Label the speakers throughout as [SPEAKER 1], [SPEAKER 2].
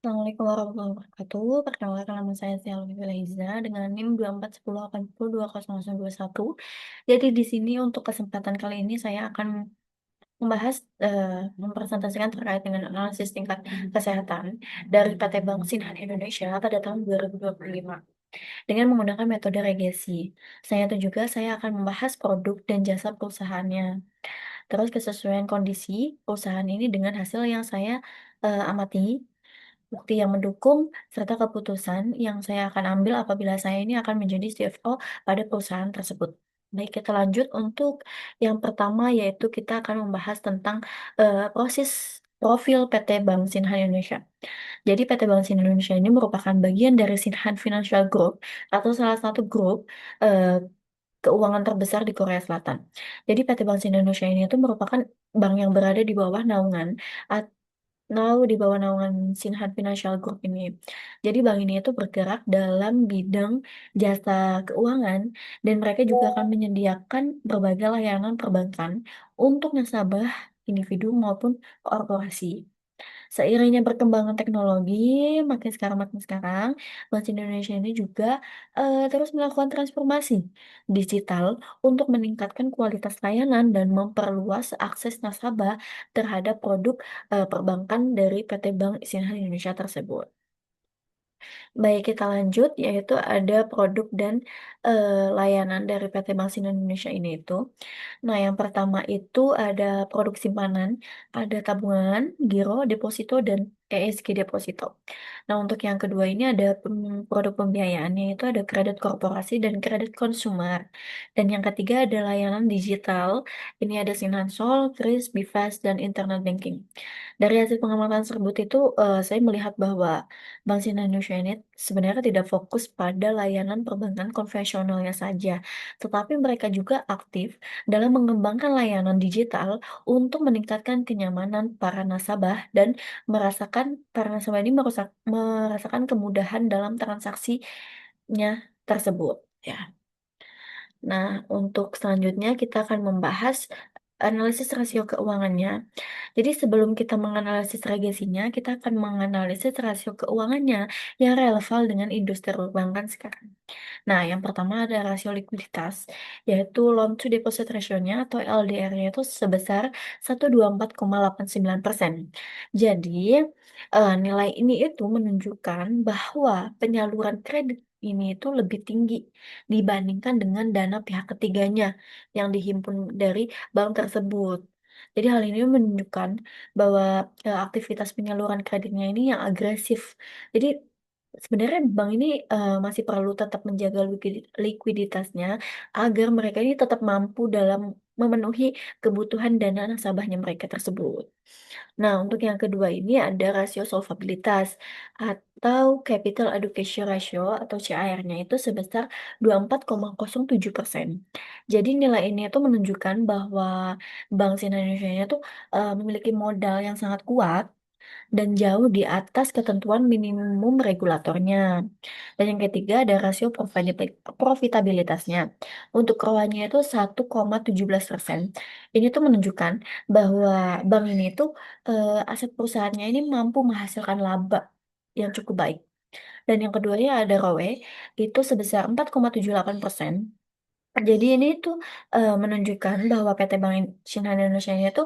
[SPEAKER 1] Assalamualaikum warahmatullahi wabarakatuh. Perkenalkan nama saya Zelvi Filaiza dengan NIM 2410802021. Jadi di sini untuk kesempatan kali ini saya akan membahas mempresentasikan terkait dengan analisis tingkat kesehatan dari PT Bank Sinhan Indonesia pada tahun 2025 dengan menggunakan metode regresi. Saya akan membahas produk dan jasa perusahaannya. Terus kesesuaian kondisi perusahaan ini dengan hasil yang saya amati, bukti yang mendukung, serta keputusan yang saya akan ambil apabila saya ini akan menjadi CFO pada perusahaan tersebut. Baik, kita lanjut untuk yang pertama, yaitu kita akan membahas tentang proses profil PT Bank Sinhan Indonesia. Jadi PT Bank Sinhan Indonesia ini merupakan bagian dari Sinhan Financial Group atau salah satu grup eh, keuangan terbesar di Korea Selatan. Jadi PT Bank Sinhan Indonesia ini itu merupakan bank yang berada di bawah naungan di bawah naungan Sinhan Financial Group ini. Jadi bank ini itu bergerak dalam bidang jasa keuangan dan mereka juga akan menyediakan berbagai layanan perbankan untuk nasabah individu maupun korporasi. Seiringnya perkembangan teknologi, makin sekarang, Bank Indonesia ini juga terus melakukan transformasi digital untuk meningkatkan kualitas layanan dan memperluas akses nasabah terhadap produk perbankan dari PT Bank Sinhan Indonesia tersebut. Baik, kita lanjut, yaitu ada produk dan layanan dari PT Bank Sinar Indonesia ini itu. Nah, yang pertama itu ada produk simpanan, ada tabungan, giro, deposito, dan ESG deposito. Nah, untuk yang kedua ini ada produk pembiayaan, yaitu ada kredit korporasi dan kredit konsumer. Dan yang ketiga ada layanan digital, ini ada Sinansol, Kris, Bifast, dan Internet Banking. Dari hasil pengamatan tersebut itu, saya melihat bahwa Bank Sinar Indonesia ini sebenarnya tidak fokus pada layanan perbankan konvensionalnya saja, tetapi mereka juga aktif dalam mengembangkan layanan digital untuk meningkatkan kenyamanan para nasabah dan para nasabah ini merasakan kemudahan dalam transaksinya tersebut. Ya. Nah, untuk selanjutnya kita akan membahas analisis rasio keuangannya. Jadi sebelum kita menganalisis regesinya, kita akan menganalisis rasio keuangannya yang relevan dengan industri perbankan sekarang. Nah, yang pertama ada rasio likuiditas, yaitu loan to deposit ratio-nya atau LDR-nya itu sebesar 124,89%. Jadi, nilai ini itu menunjukkan bahwa penyaluran kredit ini itu lebih tinggi dibandingkan dengan dana pihak ketiganya yang dihimpun dari bank tersebut. Jadi hal ini menunjukkan bahwa aktivitas penyaluran kreditnya ini yang agresif. Jadi sebenarnya bank ini masih perlu tetap menjaga likuiditasnya agar mereka ini tetap mampu dalam memenuhi kebutuhan dana nasabahnya mereka tersebut. Nah, untuk yang kedua ini ada rasio solvabilitas atau capital adequacy ratio atau CAR-nya itu sebesar 24,07%. Jadi nilai ini itu menunjukkan bahwa Bank Sinar Indonesia itu memiliki modal yang sangat kuat dan jauh di atas ketentuan minimum regulatornya. Dan yang ketiga ada rasio profitabilitasnya. Untuk ROA-nya itu 1,17%. Ini tuh menunjukkan bahwa bank ini tuh aset perusahaannya ini mampu menghasilkan laba yang cukup baik. Dan yang keduanya ada ROE itu sebesar 4,78%. Jadi ini tuh menunjukkan bahwa PT Bank Syariah Indonesia ini tuh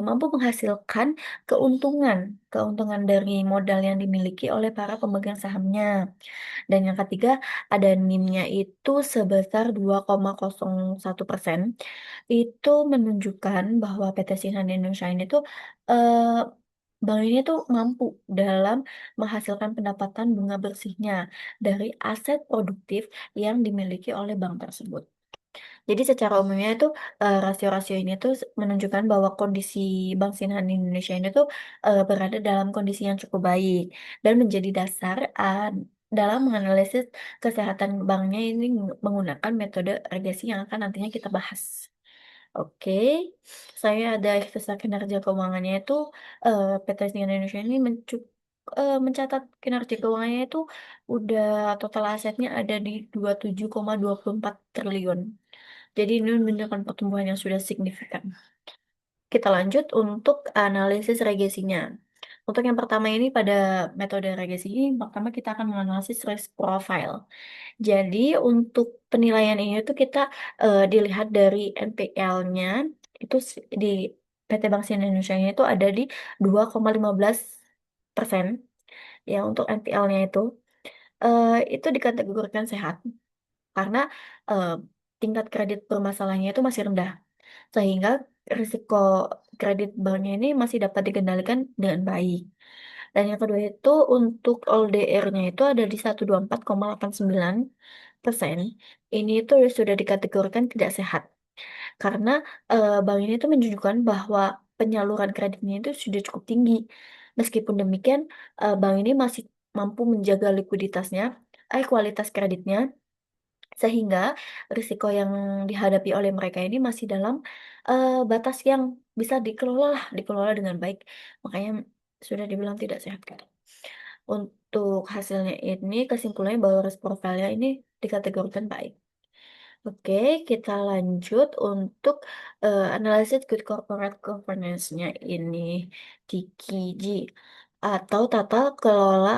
[SPEAKER 1] mampu menghasilkan keuntungan, keuntungan dari modal yang dimiliki oleh para pemegang sahamnya. Dan yang ketiga ada NIM-nya itu sebesar 2,01%. Itu menunjukkan bahwa PT Sinar Indonesia ini tuh eh, bank ini tuh mampu dalam menghasilkan pendapatan bunga bersihnya dari aset produktif yang dimiliki oleh bank tersebut. Jadi secara umumnya itu rasio-rasio ini tuh menunjukkan bahwa kondisi Bank Sinan Indonesia ini tuh berada dalam kondisi yang cukup baik dan menjadi dasar dalam menganalisis kesehatan banknya ini menggunakan metode regresi yang akan nantinya kita bahas. Oke, saya ada kisah kinerja keuangannya itu PT Sinar Indonesia ini mencatat kinerja keuangannya itu udah total asetnya ada di 27,24 triliun. Jadi ini menunjukkan pertumbuhan yang sudah signifikan. Kita lanjut untuk analisis regesinya. Untuk yang pertama ini pada metode regresi ini, pertama kita akan menganalisis risk profile. Jadi untuk penilaian ini tuh kita dilihat dari NPL-nya itu di PT Bank Indonesia itu ada di 2,15%. Ya untuk NPL-nya itu dikategorikan sehat karena eh, tingkat kredit bermasalahnya itu masih rendah, sehingga risiko kredit banknya ini masih dapat dikendalikan dengan baik. Dan yang kedua itu untuk LDR-nya itu ada di 124,89%. Ini itu sudah dikategorikan tidak sehat karena bank ini tuh menunjukkan bahwa penyaluran kreditnya itu sudah cukup tinggi. Meskipun demikian, bank ini masih mampu menjaga likuiditasnya, kualitas kreditnya, sehingga risiko yang dihadapi oleh mereka ini masih dalam batas yang bisa dikelola lah, dikelola dengan baik. Makanya sudah dibilang tidak sehat kan. Untuk hasilnya ini kesimpulannya bahwa risk profile-nya ini dikategorikan baik. Oke, kita lanjut untuk analisis good corporate governance-nya ini, TKG, atau tata kelola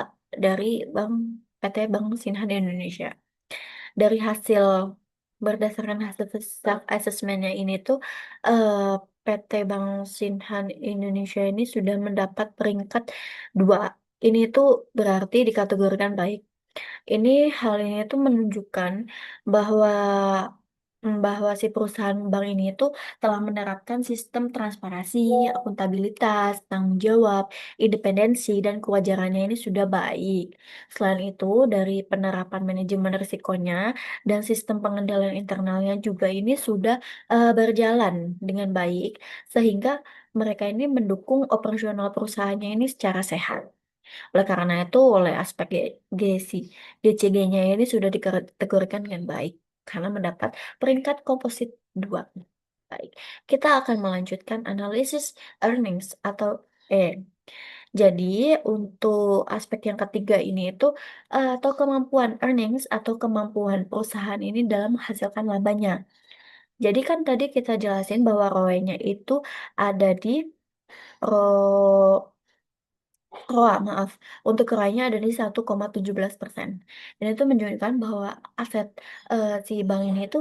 [SPEAKER 1] dari Bank PT Bank Sinhan Indonesia. Dari hasil berdasarkan hasil self assessment-nya ini tuh eh, PT Bank Sinhan Indonesia ini sudah mendapat peringkat 2. Ini tuh berarti dikategorikan baik. Ini hal ini tuh menunjukkan bahwa bahwa si perusahaan bank ini itu telah menerapkan sistem transparansi, akuntabilitas, tanggung jawab, independensi, dan kewajarannya ini sudah baik. Selain itu, dari penerapan manajemen risikonya dan sistem pengendalian internalnya juga ini sudah berjalan dengan baik, sehingga mereka ini mendukung operasional perusahaannya ini secara sehat. Oleh karena itu, oleh aspek GC, GCG-nya ini sudah dikategorikan dengan baik karena mendapat peringkat komposit 2. Baik, kita akan melanjutkan analisis earnings atau jadi untuk aspek yang ketiga ini itu atau kemampuan earnings atau kemampuan perusahaan ini dalam menghasilkan labanya. Jadi kan tadi kita jelasin bahwa ROE-nya itu ada di ROE maaf. Untuk kerahnya ada di 1,17%. Dan itu menunjukkan bahwa aset si bank ini itu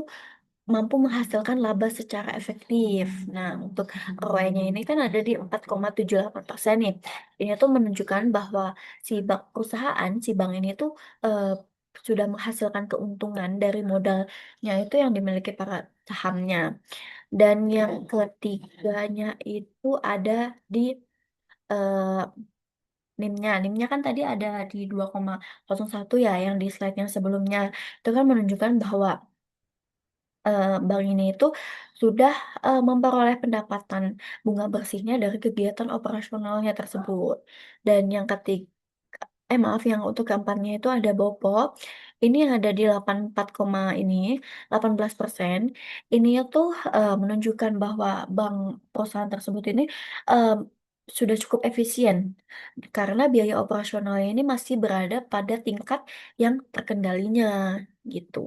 [SPEAKER 1] mampu menghasilkan laba secara efektif. Nah, untuk ROE-nya ini kan ada di 4,78% nih. Ini tuh menunjukkan bahwa si bank ini tuh eh, sudah menghasilkan keuntungan dari modalnya itu yang dimiliki para sahamnya. Dan yang ketiganya itu ada di eh, NIM-nya kan tadi ada di 2,01 ya yang di slide yang sebelumnya. Itu kan menunjukkan bahwa bank ini itu sudah memperoleh pendapatan bunga bersihnya dari kegiatan operasionalnya tersebut. Dan yang ketiga, maaf, yang untuk keempatnya itu ada Bopo. Ini yang ada di 84, ini 18%. Ini tuh menunjukkan bahwa bank perusahaan tersebut ini eh, sudah cukup efisien karena biaya operasionalnya ini masih berada pada tingkat yang terkendalinya gitu.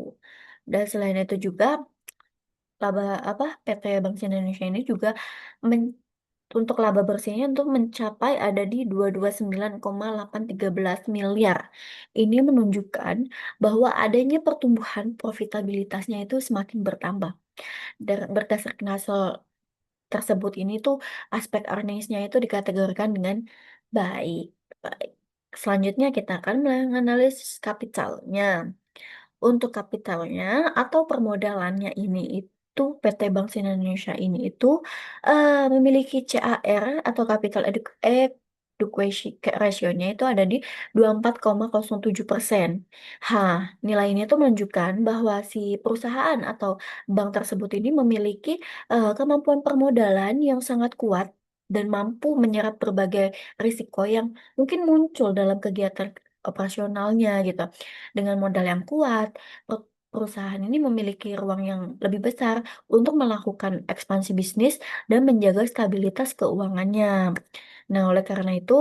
[SPEAKER 1] Dan selain itu juga laba PT Bank Indonesia ini juga men- untuk laba bersihnya untuk mencapai ada di 229,813 miliar. Ini menunjukkan bahwa adanya pertumbuhan profitabilitasnya itu semakin bertambah. Berdasarkan hasil tersebut ini tuh aspek earningsnya itu dikategorikan dengan baik. Baik. Selanjutnya kita akan menganalisis kapitalnya. Untuk kapitalnya atau permodalannya ini itu PT Bank Indonesia ini itu memiliki CAR atau capital adequacy ratio-nya itu ada di 24,07%. Nilai ini tuh menunjukkan bahwa si perusahaan atau bank tersebut ini memiliki kemampuan permodalan yang sangat kuat dan mampu menyerap berbagai risiko yang mungkin muncul dalam kegiatan operasionalnya gitu. Dengan modal yang kuat, perusahaan ini memiliki ruang yang lebih besar untuk melakukan ekspansi bisnis dan menjaga stabilitas keuangannya. Nah, oleh karena itu,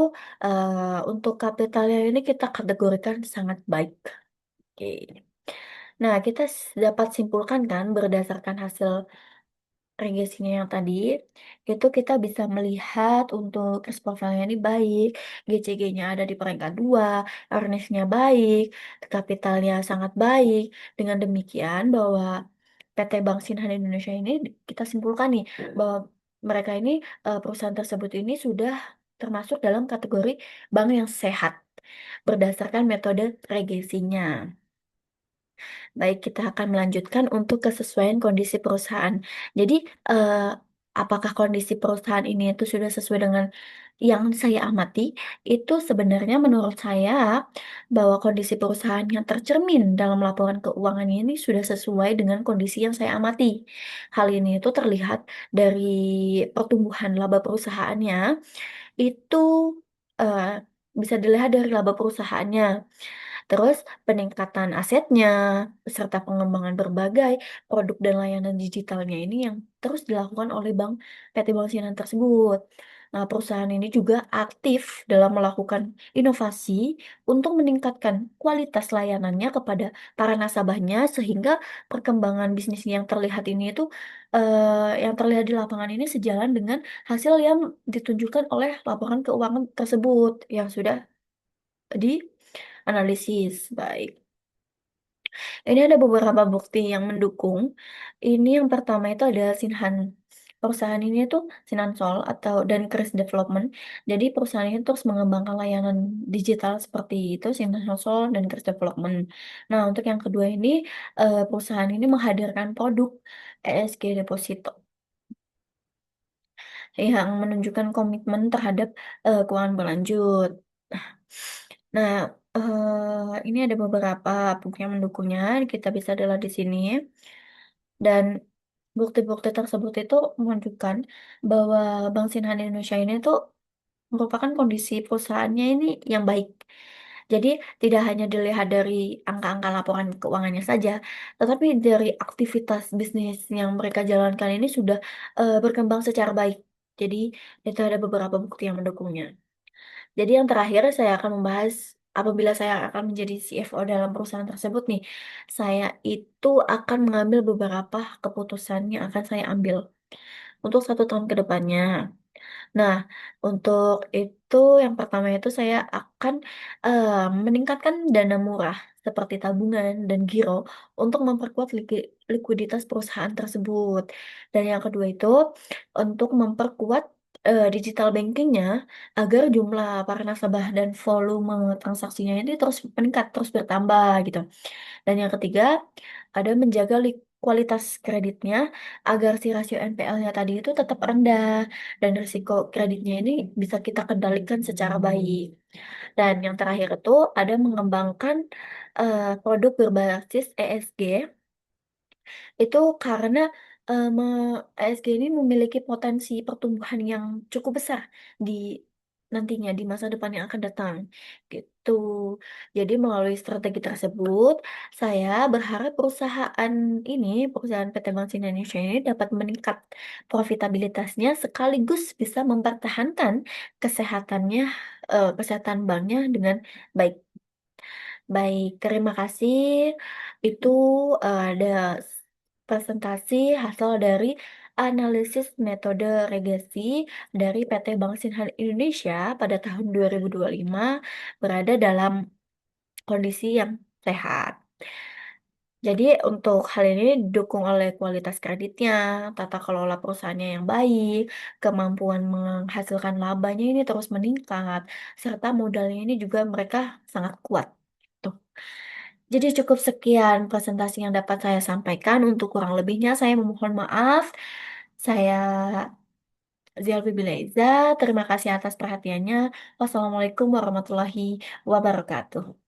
[SPEAKER 1] untuk kapitalnya ini kita kategorikan sangat baik. Oke. Nah, kita dapat simpulkan kan berdasarkan hasil regesinya yang tadi, itu kita bisa melihat untuk risk profile-nya ini baik, GCG-nya ada di peringkat 2, earnings-nya baik, kapitalnya sangat baik. Dengan demikian bahwa PT Bank Sinhan Indonesia ini kita simpulkan nih bahwa mereka ini perusahaan tersebut ini sudah termasuk dalam kategori bank yang sehat berdasarkan metode regesinya. Baik, kita akan melanjutkan untuk kesesuaian kondisi perusahaan. Jadi, eh, apakah kondisi perusahaan ini itu sudah sesuai dengan yang saya amati? Itu sebenarnya menurut saya bahwa kondisi perusahaan yang tercermin dalam laporan keuangan ini sudah sesuai dengan kondisi yang saya amati. Hal ini itu terlihat dari pertumbuhan laba perusahaannya itu eh, bisa dilihat dari laba perusahaannya. Terus peningkatan asetnya, serta pengembangan berbagai produk dan layanan digitalnya ini yang terus dilakukan oleh PT Bank Sinan tersebut. Nah, perusahaan ini juga aktif dalam melakukan inovasi untuk meningkatkan kualitas layanannya kepada para nasabahnya sehingga perkembangan bisnis yang terlihat ini itu yang terlihat di lapangan ini sejalan dengan hasil yang ditunjukkan oleh laporan keuangan tersebut yang sudah dianalisis. Baik. Ini ada beberapa bukti yang mendukung. Ini yang pertama itu ada Sinhan. Perusahaan ini tuh Sinansol atau dan Kris Development. Jadi perusahaan ini terus mengembangkan layanan digital seperti itu Sinansol dan Kris Development. Nah, untuk yang kedua ini perusahaan ini menghadirkan produk ESG Deposito yang menunjukkan komitmen terhadap keuangan berlanjut. Nah, ini ada beberapa bukti yang mendukungnya. Kita bisa lihat di sini. Dan bukti-bukti tersebut itu menunjukkan bahwa Bank Sinhan Indonesia ini tuh merupakan kondisi perusahaannya ini yang baik. Jadi tidak hanya dilihat dari angka-angka laporan keuangannya saja, tetapi dari aktivitas bisnis yang mereka jalankan ini sudah berkembang secara baik. Jadi itu ada beberapa bukti yang mendukungnya. Jadi yang terakhir saya akan membahas apabila saya akan menjadi CFO dalam perusahaan tersebut nih, saya itu akan mengambil beberapa keputusan yang akan saya ambil untuk 1 tahun ke depannya. Nah, untuk itu yang pertama itu saya akan eh, meningkatkan dana murah seperti tabungan dan giro untuk memperkuat likuiditas perusahaan tersebut. Dan yang kedua itu untuk memperkuat digital bankingnya agar jumlah para nasabah dan volume transaksinya ini terus meningkat, terus bertambah gitu. Dan yang ketiga, ada menjaga kualitas kreditnya agar si rasio NPL-nya tadi itu tetap rendah dan risiko kreditnya ini bisa kita kendalikan secara baik. Dan yang terakhir itu ada mengembangkan produk berbasis ESG itu karena ESG ini memiliki potensi pertumbuhan yang cukup besar di nantinya di masa depan yang akan datang gitu. Jadi melalui strategi tersebut, saya berharap perusahaan PT Bank Sina Indonesia ini dapat meningkat profitabilitasnya sekaligus bisa mempertahankan kesehatannya, kesehatan banknya dengan baik. Baik, terima kasih. Itu ada presentasi hasil dari analisis metode regresi dari PT Bank Sinhan Indonesia pada tahun 2025 berada dalam kondisi yang sehat. Jadi untuk hal ini didukung oleh kualitas kreditnya, tata kelola perusahaannya yang baik, kemampuan menghasilkan labanya ini terus meningkat, serta modalnya ini juga mereka sangat kuat. Tuh. Jadi cukup sekian presentasi yang dapat saya sampaikan. Untuk kurang lebihnya saya memohon maaf. Saya Zialfi Bileza. Terima kasih atas perhatiannya. Wassalamualaikum warahmatullahi wabarakatuh.